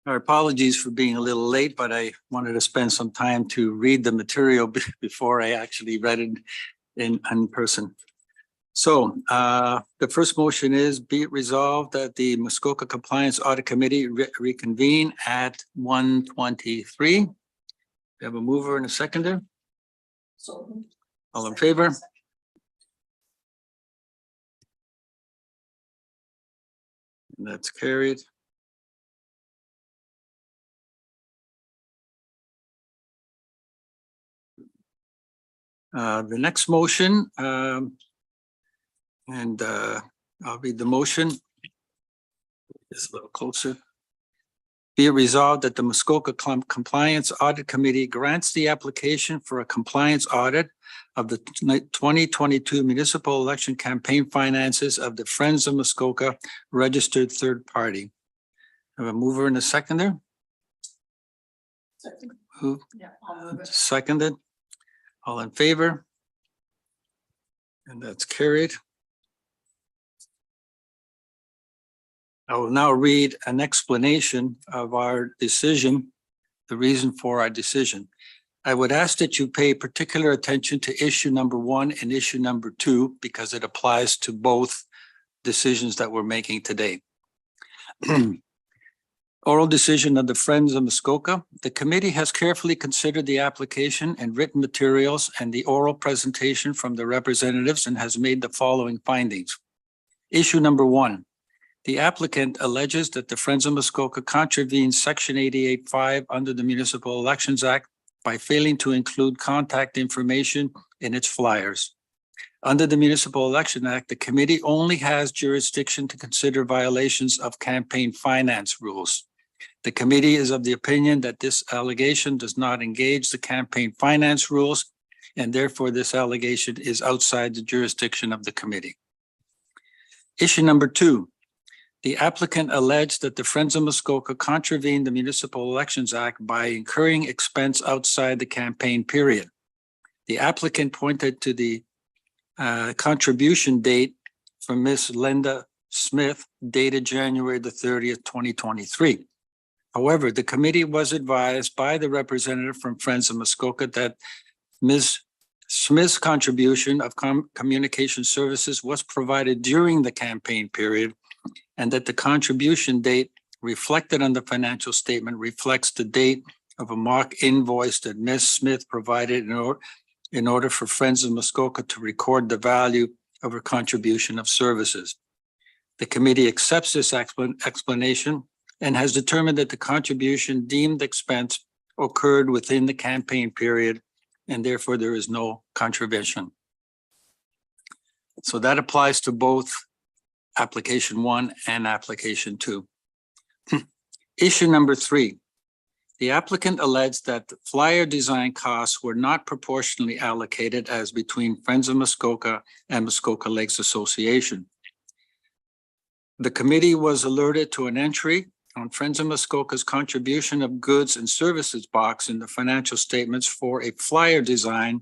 Our apologies for being a little late, but I wanted to spend some time to read the material before I actually read it in person. So the first motion is, be it resolved that the Muskoka Compliance Audit Committee reconvene at 1:23. We have a mover and a seconder. All in favor? And that's carried. The next motion, I'll read the motion. Just a little closer. Be it resolved that the Muskoka Compliance Audit Committee grants the application for a compliance audit of the 2022 municipal election campaign finances of the Friends of Muskoka registered third party. Have a mover and a seconder? Second. Who? Yeah, I'll move it. Seconded. All in favor? And that's carried. I will now read an explanation of our decision, the reason for our decision. I would ask that you pay particular attention to issue number 1 and issue number 2 because it applies to both decisions that we're making today. Oral decision of the Friends of Muskoka. The committee has carefully considered the application and written materials and the oral presentation from the representatives and has made the following findings. Issue number 1. The applicant alleges that the Friends of Muskoka contravened Section 88.5 under the Municipal Elections Act by failing to include contact information in its flyers. Under the Municipal Election Act, the committee only has jurisdiction to consider violations of campaign finance rules. The committee is of the opinion that this allegation does not engage the campaign finance rules, and therefore this allegation is outside the jurisdiction of the committee. Issue number 2. The applicant alleged that the Friends of Muskoka contravened the Municipal Elections Act by incurring expense outside the campaign period. The applicant pointed to the contribution date from Ms. Linda Smith dated January the 30th, 2023. However, the committee was advised by the representative from Friends of Muskoka that Ms. Smith's contribution of communication services was provided during the campaign period and that the contribution date reflected on the financial statement reflects the date of a mock invoice that Ms. Smith provided in order for Friends of Muskoka to record the value of her contribution of services. The committee accepts this explanation and has determined that the contribution deemed expense occurred within the campaign period and therefore there is no contravention. So that applies to both application 1 and application 2. Issue number 3. The applicant alleged that the flyer design costs were not proportionally allocated as between Friends of Muskoka and Muskoka Lakes Association. The committee was alerted to an entry on Friends of Muskoka's contribution of goods and services box in the financial statements for a flyer design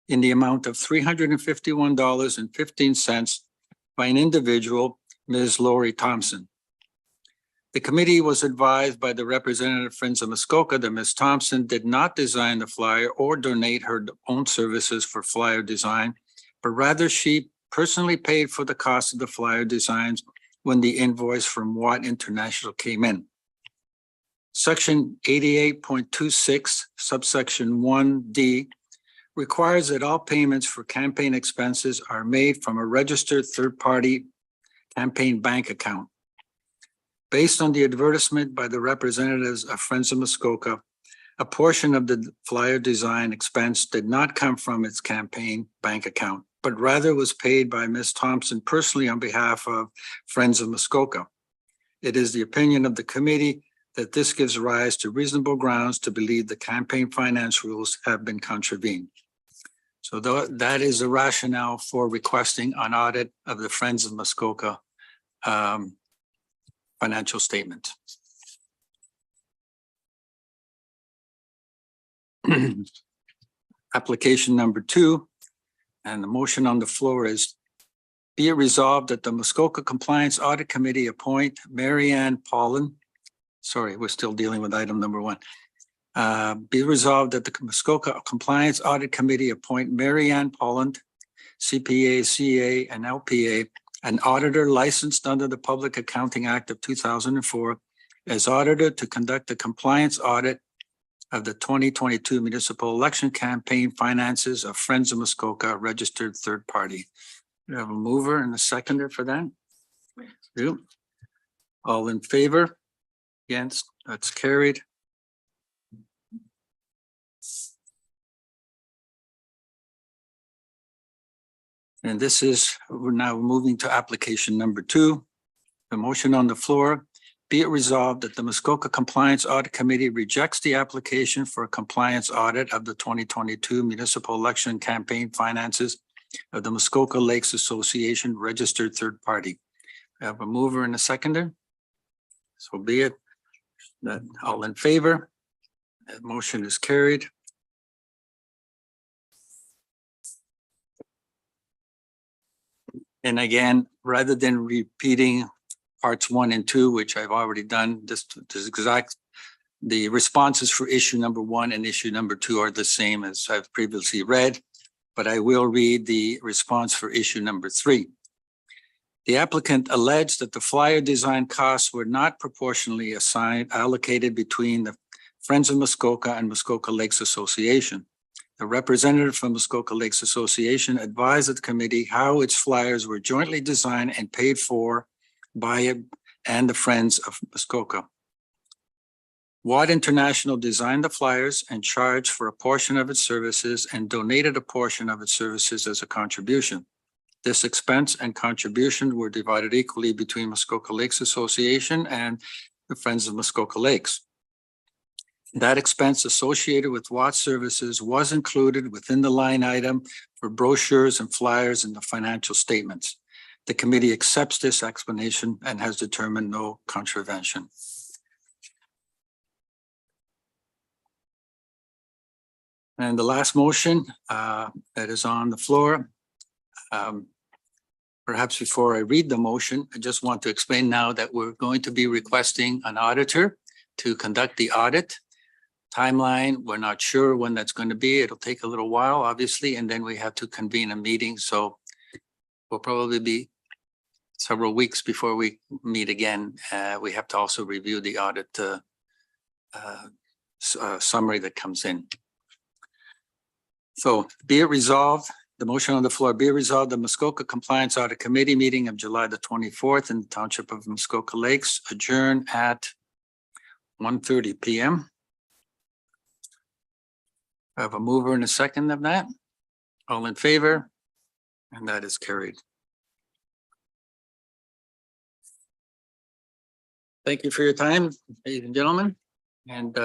in the amount of $351.15 by an individual, Ms. Lori Thompson. The committee was advised by the representative Friends of Muskoka that Ms. Thompson did not design the flyer or donate her own services for flyer design, but rather she personally paid for the cost of the flyer designs when the invoice from Watt International came in. Section 88.26, subsection 1D, requires that all payments for campaign expenses are made from a registered third-party campaign bank account. Based on the advertisement by the representatives of Friends of Muskoka, a portion of the flyer design expense did not come from its campaign bank account, but rather was paid by Ms. Thompson personally on behalf of Friends of Muskoka. It is the opinion of the committee that this gives rise to reasonable grounds to believe the campaign finance rules have been contravened. So that is the rationale for requesting an audit of the Friends of Muskoka financial statement. Application number 2, and the motion on the floor is, be it resolved that the Muskoka Compliance Audit Committee appoint Marianne Paulin, sorry, we're still dealing with item number 1. Be resolved that the Muskoka Compliance Audit Committee appoint Mary Ann Polland, CPA, CA, and LPA, an auditor licensed under the Public Accounting Act of 2004 as auditor to conduct a compliance audit of the 2022 municipal election campaign finances of Friends of Muskoka, registered third party. We have a mover and a seconder for that. You. All in favor? Against? That's carried. And this is, we're now moving to application number 2. The motion on the floor, be it resolved that the Muskoka Compliance Audit Committee rejects the application for a compliance audit of the 2022 municipal election campaign finances of the Muskoka Lakes Association registered third party. We have a mover and a seconder. So be it. That all in favor? That motion is carried. And again, rather than repeating parts 1 and 2, which I've already done, this exact, the responses for issue number 1 and issue number 2 are the same as I've previously read, but I will read the response for issue number 3. The applicant alleged that the flyer design costs were not proportionally allocated between the Friends of Muskoka and Muskoka Lakes Association. The representative from Muskoka Lakes Association advised the committee how its flyers were jointly designed and paid for by it and the Friends of Muskoka. Watt International designed the flyers and charged for a portion of its services and donated a portion of its services as a contribution. This expense and contribution were divided equally between Muskoka Lakes Association and the Friends of Muskoka Lakes. That expense associated with Watt's services was included within the line item for brochures and flyers in the financial statements. The committee accepts this explanation and has determined no contravention. And the last motion that is on the floor. Perhaps before I read the motion, I just want to explain now that we're going to be requesting an auditor to conduct the audit. Timeline, we're not sure when that's going to be. It'll take a little while, obviously, and then we have to convene a meeting. So we'll probably be several weeks before we meet again. We have to also review the audit summary that comes in. So be it resolved, the motion on the floor, be it resolved, the Muskoka Compliance Audit Committee meeting of July the 24th in the Township of Muskoka Lakes adjourn at 1:30 p.m. I have a mover and a second of that. All in favor? And that is carried. Thank you for your time, ladies and gentlemen. And